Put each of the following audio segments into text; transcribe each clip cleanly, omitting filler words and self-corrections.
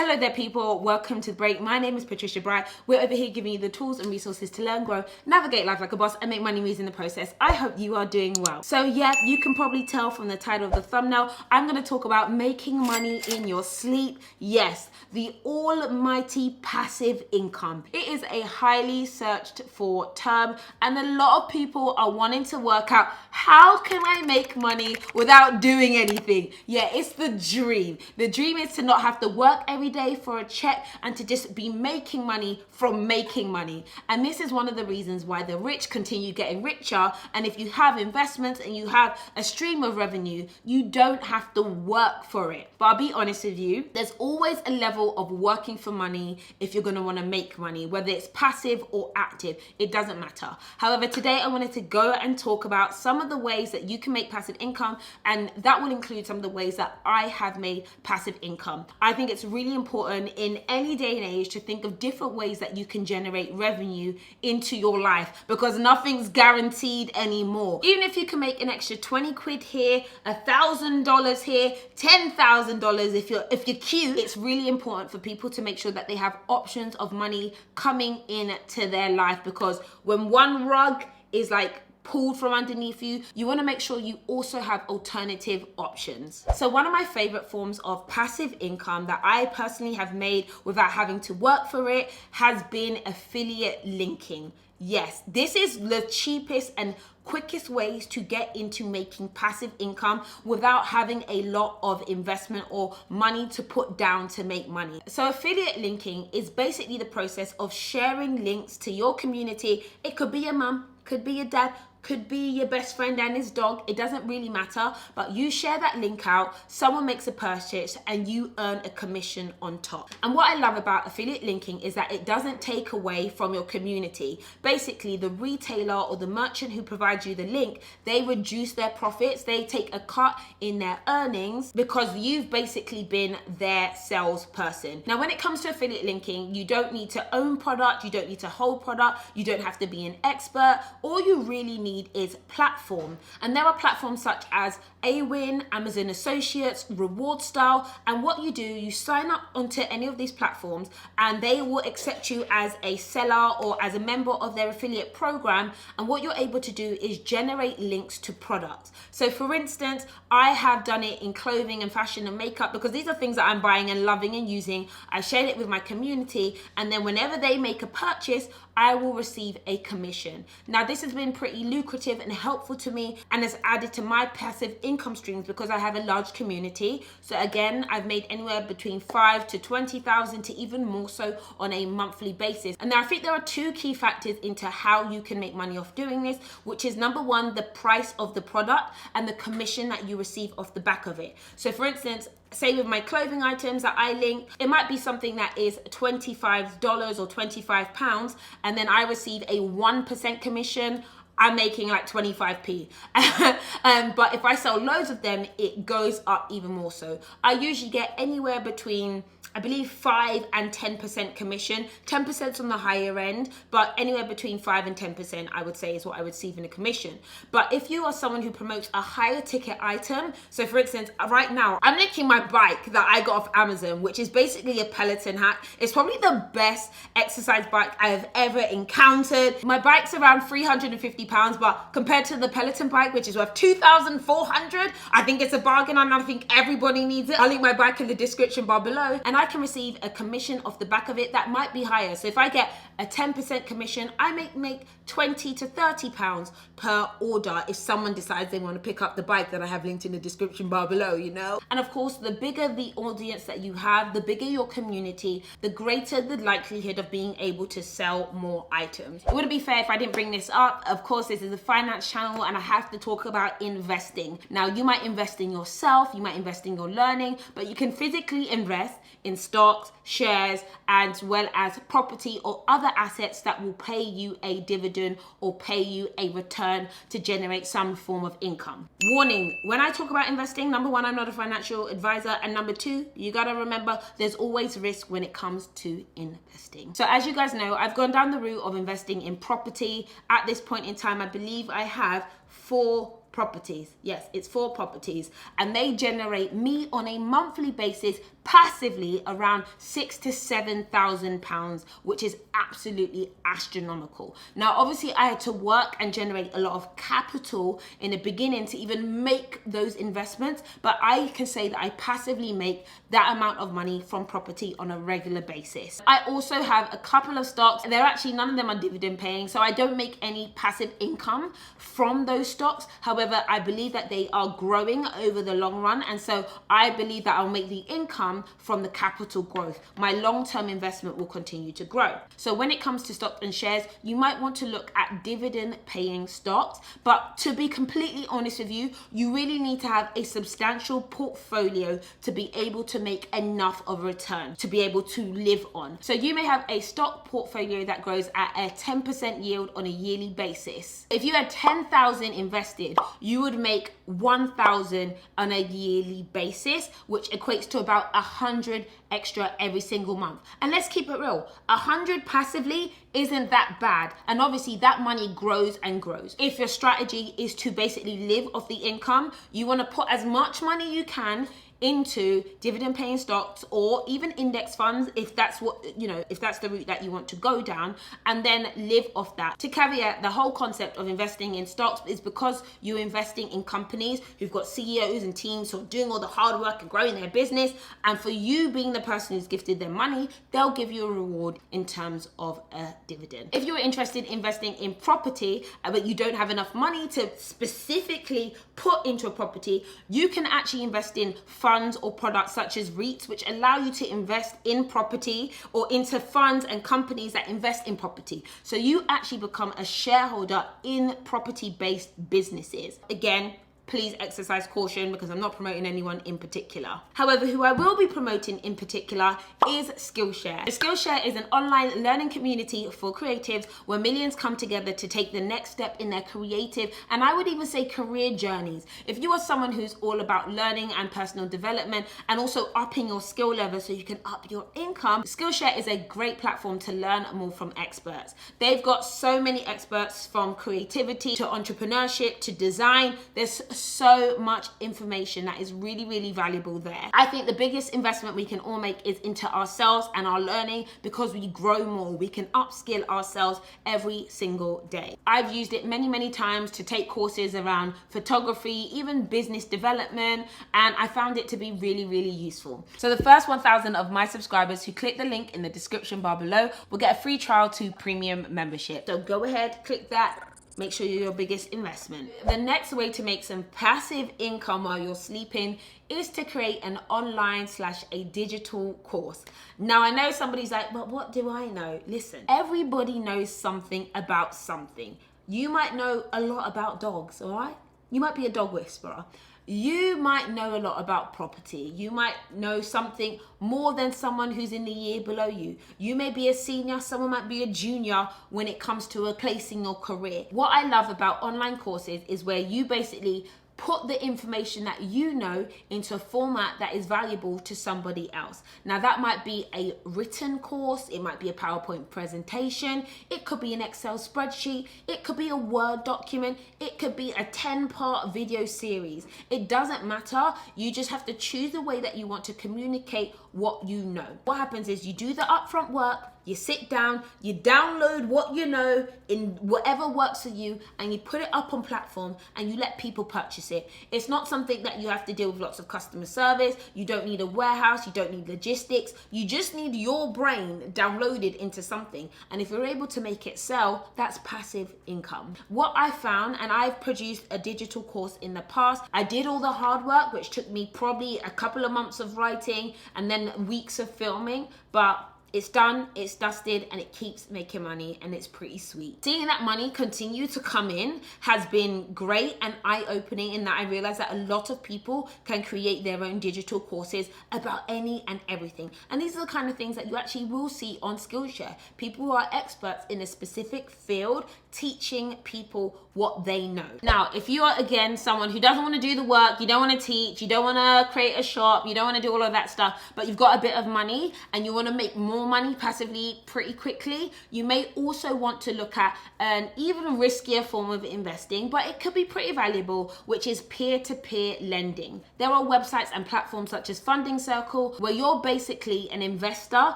Hello there people, welcome to The Break. My name is Patricia Bright. We're over here giving you the tools and resources to learn, grow, navigate life like a boss and make money moves in the process. I hope you are doing well. So yeah, you can probably tell from the title of the thumbnail, I'm going to talk about making money in your sleep. Yes, the almighty passive income. It is a highly searched for term and a lot of people are wanting to work out how can I make money without doing anything. Yeah, it's the dream. The dream is to not have to work every day for a check and to just be making money from making money. And this is one of the reasons why the rich continue getting richer. And if you have investments and you have a stream of revenue, you don't have to work for it. But I'll be honest with you, there's always a level of working for money if you're going to want to make money, whether it's passive or active, it doesn't matter. However, today I wanted to go and talk about some of the ways that you can make passive income, and that will include some of the ways that I have made passive income. I think it's really important in any day and age to think of different ways that you can generate revenue into your life, because nothing's guaranteed anymore. Even if you can make an extra 20 quid here, $1,000 here, $10,000 if you're cute, it's really important for people to make sure that they have options of money coming in to their life, because when one rug is like pulled from underneath you, you want to make sure you also have alternative options. So one of my favorite forms of passive income that I personally have made without having to work for it has been affiliate linking. Yes, this is the cheapest and quickest ways to get into making passive income without having a lot of investment or money to put down to make money. So affiliate linking is basically the process of sharing links to your community. It could be your mum, could be your dad, could be your best friend and his dog, it doesn't really matter, but you share that link out, someone makes a purchase and you earn a commission on top. And what I love about affiliate linking is that it doesn't take away from your community. Basically, the retailer or the merchant who provides you the link, they reduce their profits, they take a cut in their earnings because you've basically been their salesperson. Now, when it comes to affiliate linking, you don't need to own product, you don't need to hold product, you don't have to be an expert. All you really need is platform, and there are platforms such as Awin, Amazon Associates, Reward Style, and what you do, you sign up onto any of these platforms and they will accept you as a seller or as a member of their affiliate program, and what you're able to do is generate links to products. So for instance, I have done it in clothing and fashion and makeup because these are things that I'm buying and loving and using. I shared it with my community, and then whenever they make a purchase, I will receive a commission. Now, this has been pretty lucrative and helpful to me and has added to my passive income streams because I have a large community. So again, I've made anywhere between 5 to 20,000 to even more so on a monthly basis. And now I think there are two key factors into how you can make money off doing this, which is number one, the price of the product and the commission that you receive off the back of it. So for instance, say with my clothing items that I link, it might be something that is $25 or £25, and then I receive a 1% commission. I'm making like 25p. But if I sell loads of them, it goes up even more so. I usually get anywhere between, I believe, 5 and 10% commission. 10% on the higher end, but anywhere between 5 and 10% I would say is what I would receive in a commission. But if you are someone who promotes a higher ticket item, so for instance, right now I'm linking my bike that I got off Amazon, which is basically a Peloton hack. It's probably the best exercise bike I have ever encountered. My bike's around £350, but compared to the Peloton bike, which is worth $2,400, I think it's a bargain, and I think everybody needs it. I'll link my bike in the description bar below, and I can receive a commission off the back of it that might be higher. So if I get a 10% commission, I make 20 to 30 pounds per order if someone decides they want to pick up the bike that I have linked in the description bar below, you know? And of course, the bigger the audience that you have, the bigger your community, the greater the likelihood of being able to sell more items. It wouldn't be fair if I didn't bring this up. Of course, this is a finance channel and I have to talk about investing. Now, you might invest in yourself, you might invest in your learning, but you can physically invest in stocks, shares, as well as property or other assets that will pay you a dividend or pay you a return to generate some form of income. Warning, when I talk about investing, number one, I'm not a financial advisor, and number two, you gotta remember there's always risk when it comes to investing. So as you guys know, I've gone down the route of investing in property. At this point in time, I believe I have 4 properties. Yes, it's 4 properties, and they generate me on a monthly basis passively around £6,000 to £7,000, which is absolutely astronomical. Now, obviously, I had to work and generate a lot of capital in the beginning to even make those investments, but I can say that I passively make that amount of money from property on a regular basis. I also have a couple of stocks. They're actually, none of them are dividend paying, so I don't make any passive income from those stocks. However, I believe that they are growing over the long run, and so I believe that I'll make the income from the capital growth. My long-term investment will continue to grow. So when it comes to stocks and shares, you might want to look at dividend paying stocks, but to be completely honest with you, you really need to have a substantial portfolio to be able to make enough of a return to be able to live on. So you may have a stock portfolio that grows at a 10% yield on a yearly basis. If you had 10,000 invested, you would make 1,000 on a yearly basis, which equates to about 100 extra every single month. And let's keep it real, 100 passively isn't that bad, and obviously that money grows and grows. If your strategy is to basically live off the income, you want to put as much money you can into dividend paying stocks or even index funds, if that's what, if that's the route that you want to go down, and then live off that. To caveat, the whole concept of investing in stocks is because you're investing in companies who've got CEOs and teams who are doing all the hard work and growing their business, and for you being the person who's gifted them money, they'll give you a reward in terms of a dividend. If you're interested in investing in property but you don't have enough money to specifically put into a property, you can actually invest in funds or products such as REITs, which allow you to invest in property, or into funds and companies that invest in property. So you actually become a shareholder in property-based businesses. Again, please exercise caution because I'm not promoting anyone in particular. However, who I will be promoting in particular is Skillshare. Skillshare is an online learning community for creatives where millions come together to take the next step in their creative, and I would even say career journeys. If you are someone who's all about learning and personal development and also upping your skill level so you can up your income, Skillshare is a great platform to learn more from experts. They've got so many experts, from creativity to entrepreneurship to design. There's so much information that is really, really valuable there. I think the biggest investment we can all make is into ourselves and our learning, because we grow more. We can upskill ourselves every single day. I've used it many, many times to take courses around photography, even business development, and I found it to be really, really useful. So the first 1,000 of my subscribers who click the link in the description bar below will get a free trial to premium membership. So go ahead, click that. Make sure you're your biggest investment. The next way to make some passive income while you're sleeping is to create an online / a digital course. Now, I know somebody's like, but what do I know? Listen, everybody knows something about something. You might know a lot about dogs, all right? You might be a dog whisperer. You might know a lot about property. You might know something more than someone who's in the year below you. You may be a senior, someone might be a junior when it comes to a place in your career. What I love about online courses is where you basically put the information that you know into a format that is valuable to somebody else. Now, that might be a written course, it might be a PowerPoint presentation, it could be an Excel spreadsheet, it could be a Word document, it could be a 10-part video series. It doesn't matter. You just have to choose the way that you want to communicate what you know. What happens is you do the upfront work, you sit down, you download what you know in whatever works for you, and you put it up on platform and you let people purchase it. It's not something that you have to deal with lots of customer service. You don't need a warehouse, you don't need logistics. You just need your brain downloaded into something. And if you're able to make it sell, that's passive income. What I found, and I've produced a digital course in the past, I did all the hard work, which took me probably a couple of months of writing and then weeks of filming, but it's done, it's dusted, and it keeps making money, and it's pretty sweet. Seeing that money continue to come in has been great and eye-opening, in that I realized that a lot of people can create their own digital courses about any and everything. And these are the kind of things that you actually will see on Skillshare. People who are experts in a specific field teaching people what they know. Now, if you are, again, someone who doesn't want to do the work, you don't want to teach, you don't want to create a shop, you don't want to do all of that stuff, but you've got a bit of money and you want to make more money passively pretty quickly, you may also want to look at an even riskier form of investing, but it could be pretty valuable, which is peer-to-peer lending. There are websites and platforms such as Funding Circle where you're basically an investor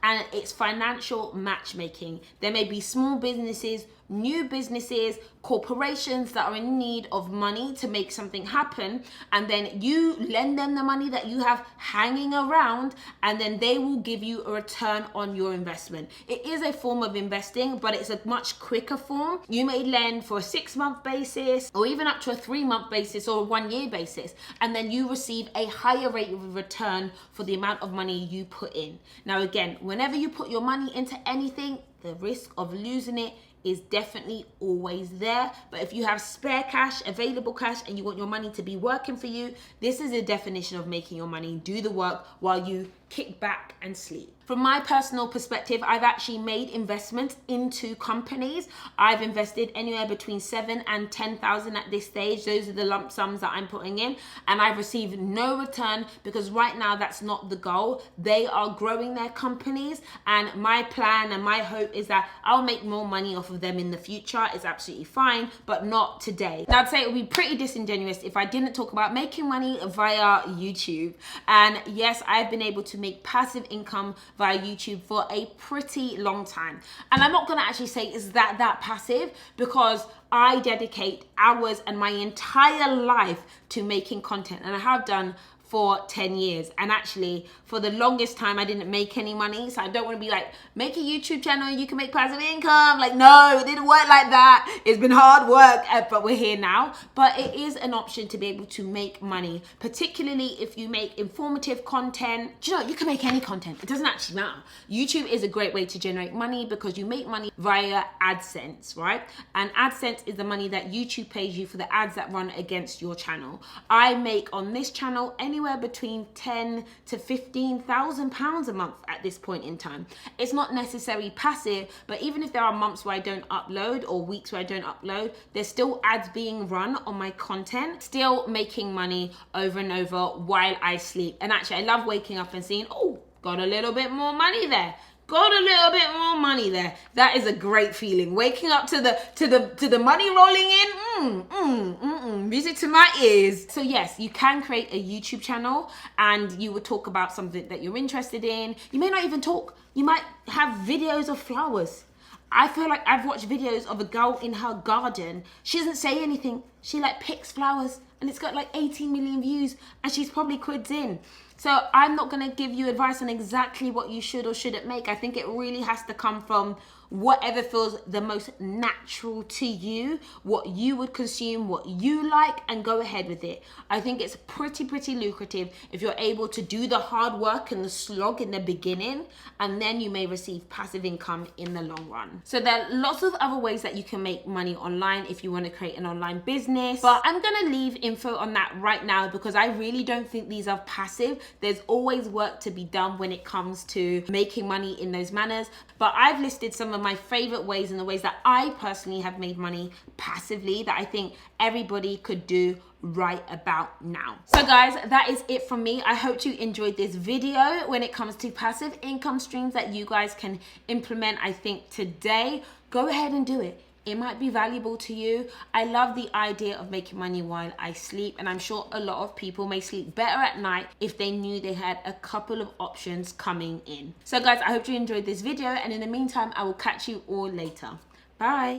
and it's financial matchmaking. There may be small businesses, new businesses, corporations that are in need of money to make something happen, and then you lend them the money that you have hanging around, and then they will give you a return on your investment. It is a form of investing, but it's a much quicker form. You may lend for a 6-month basis or even up to a 3-month basis or a 1-year basis, and then you receive a higher rate of return for the amount of money you put in. Now again, whenever you put your money into anything, the risk of losing it is definitely always there. But if you have spare cash, available cash, and you want your money to be working for you, this is a definition of making your money do the work while you kick back and sleep. From my personal perspective, I've actually made investments into companies. I've invested anywhere between 7 and 10,000 at this stage. Those are the lump sums that I'm putting in, and I've received no return because right now that's not the goal. They are growing their companies, and my plan and my hope is that I'll make more money off of them in the future. It's absolutely fine, but not today. Now, I'd say it would be pretty disingenuous if I didn't talk about making money via YouTube. And yes, I've been able to make passive income via YouTube for a pretty long time. And I'm not gonna actually say is that passive, because I dedicate hours and my entire life to making content, and I have done for 10 years. And actually, for the longest time, I didn't make any money. So I don't want to be like, make a YouTube channel, you can make passive income. Like, no, it didn't work like that. It's been hard work, but we're here now. But it is an option to be able to make money, particularly if you make informative content. Do you know, you can make any content. It doesn't actually matter. YouTube is a great way to generate money because you make money via AdSense, right? And AdSense is the money that YouTube pays you for the ads that run against your channel. I make on this channel anywhere between 10 to 15,000 pounds a month at this point in time. It's not necessarily passive, but even if there are months where I don't upload or weeks where I don't upload, there's still ads being run on my content, still making money over and over while I sleep. And actually, I love waking up and seeing, oh, got a little bit more money there. Got a little bit more money there. That is a great feeling. Waking up to the money rolling in. Music to my ears. So yes, you can create a YouTube channel and you would talk about something that you're interested in. You may not even talk. You might have videos of flowers. I feel like I've watched videos of a girl in her garden. She doesn't say anything. She like picks flowers and it's got like 18 million views and she's probably quids in. So I'm not going to give you advice on exactly what you should or shouldn't make. I think it really has to come from whatever feels the most natural to you, what you would consume, what you like, and go ahead with it. I think it's pretty lucrative if you're able to do the hard work and the slog in the beginning, and then you may receive passive income in the long run. So there are lots of other ways that you can make money online if you want to create an online business, but I'm going to leave info on that right now because I really don't think these are passive. There's always work to be done when it comes to making money in those manners, but I've listed some of my favorite ways and the ways that I personally have made money passively that I think everybody could do right about now. So guys, that is it from me. I hope you enjoyed this video when it comes to passive income streams that you guys can implement. I think today, go ahead and do it. It might be valuable to you. I love the idea of making money while I sleep, and I'm sure a lot of people may sleep better at night if they knew they had a couple of options coming in. So guys, I hope you enjoyed this video, and in the meantime, I will catch you all later. Bye.